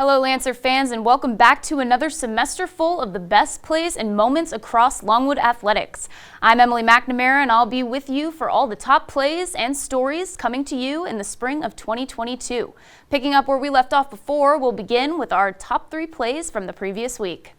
Hello Lancer fans, and welcome back to another semester full of the best plays and moments across Longwood Athletics. I'm Emily McNamara, and I'll be with you for all the top plays and stories coming to you in the spring of 2022. Picking up where we left off before, we'll begin with our top 3 plays from the previous week.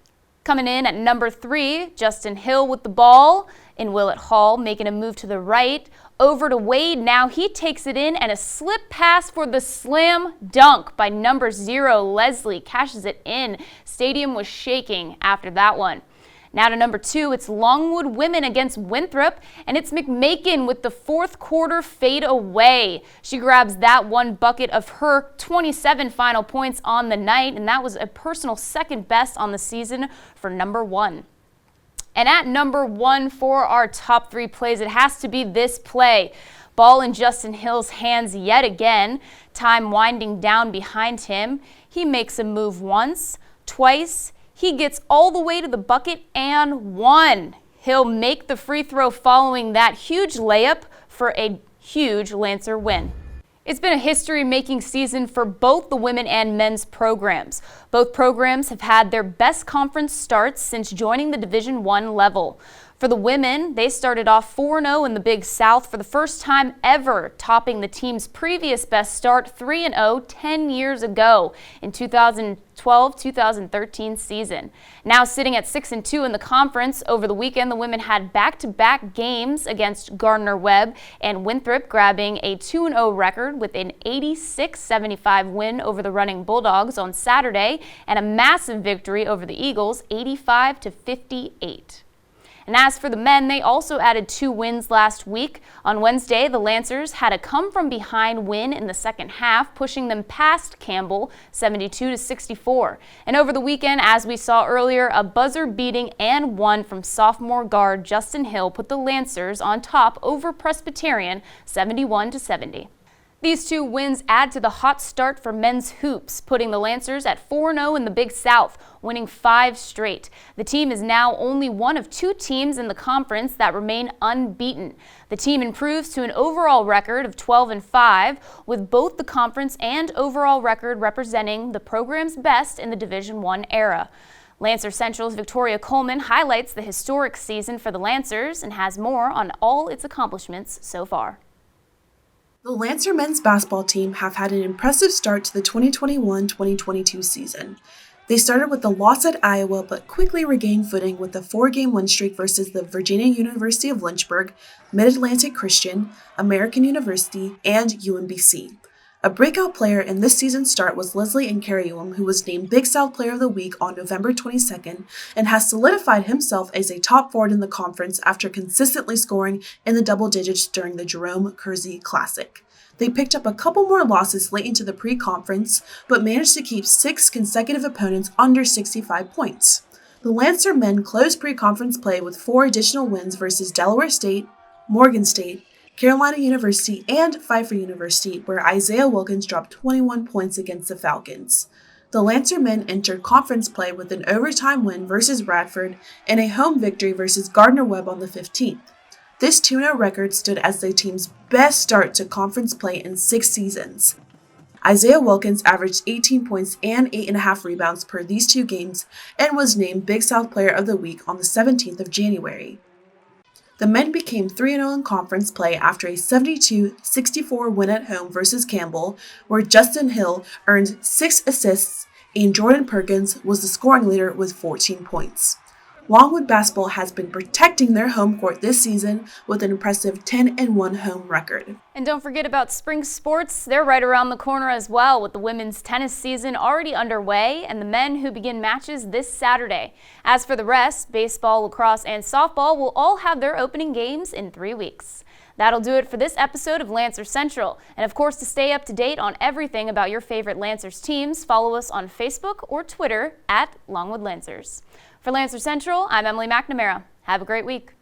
Coming in at number 3, Justin Hill with the ball, in Willett Hall making a move to the right. Over to Wade, now he takes it in, and a slip pass for the slam dunk by number 0. Leslie cashes it in. Stadium was shaking after that one. Now to number 2, it's Longwood women against Winthrop, and it's McMakin with the fourth quarter fade away. She grabs that one bucket of her 27 final points on the night, and that was a personal second best on the season for number 1. And at number 1 for our top 3 plays, it has to be this play. Ball in Justin Hill's hands yet again. Time winding down behind him. He makes a move once, twice. He gets all the way to the bucket and one. He'll make the free throw following that huge layup for a huge Lancer win. It's been a history-making season for both the women and men's programs. Both programs have had their best conference starts since joining the Division I level. For the women, they started off 4-0 in the Big South for the first time ever, topping the team's previous best start 3-0 10 years ago in 2012-2013 season. Now sitting at 6-2 in the conference, over the weekend the women had back-to-back games against Gardner-Webb and Winthrop, grabbing a 2-0 record with an 86-75 win over the Running Bulldogs on Saturday and a massive victory over the Eagles 85-58. And as for the men, they also added 2 wins last week. On Wednesday, the Lancers had a come-from-behind win in the second half, pushing them past Campbell 72-64. And over the weekend, as we saw earlier, a buzzer-beating and one from sophomore guard Justin Hill put the Lancers on top over Presbyterian 71-70. These 2 wins add to the hot start for men's hoops, putting the Lancers at 4-0 in the Big South, winning 5 straight. The team is now only one of 2 teams in the conference that remain unbeaten. The team improves to an overall record of 12-5, with both the conference and overall record representing the program's best in the Division I era. Lancer Central's Victoria Coleman highlights the historic season for the Lancers and has more on all its accomplishments so far. The Lancer men's basketball team have had an impressive start to the 2021-2022 season. They started with a loss at Iowa, but quickly regained footing with a 4-game win streak versus the Virginia University of Lynchburg, Mid-Atlantic Christian, American University, and UMBC. A breakout player in this season's start was Leslie Nkarium, who was named Big South Player of the Week on November 22nd and has solidified himself as a top forward in the conference after consistently scoring in the double digits during the Jerome Kersey Classic. They picked up a couple more losses late into the pre-conference, but managed to keep 6 consecutive opponents under 65 points. The Lancer men closed pre-conference play with 4 additional wins versus Delaware State, Morgan State, Carolina University, and Pfeiffer University, where Isaiah Wilkins dropped 21 points against the Falcons. The Lancer men entered conference play with an overtime win versus Radford and a home victory versus Gardner-Webb on the 15th. This 2-0 record stood as the team's best start to conference play in 6 seasons. Isaiah Wilkins averaged 18 points and 8.5 rebounds per these 2 games and was named Big South Player of the Week on the 17th of January. The men became 3-0 in conference play after a 72-64 win at home versus Campbell, where Justin Hill earned 6 assists and Jordan Perkins was the scoring leader with 14 points. Longwood Baseball has been protecting their home court this season with an impressive 10-1 home record. And don't forget about spring sports. They're right around the corner as well, with the women's tennis season already underway and the men who begin matches this Saturday. As for the rest, baseball, lacrosse, and softball will all have their opening games in 3 weeks. That'll do it for this episode of Lancer Central. And of course, to stay up to date on everything about your favorite Lancers teams, follow us on Facebook or Twitter at Longwood Lancers. For Lancer Central, I'm Emily McNamara. Have a great week.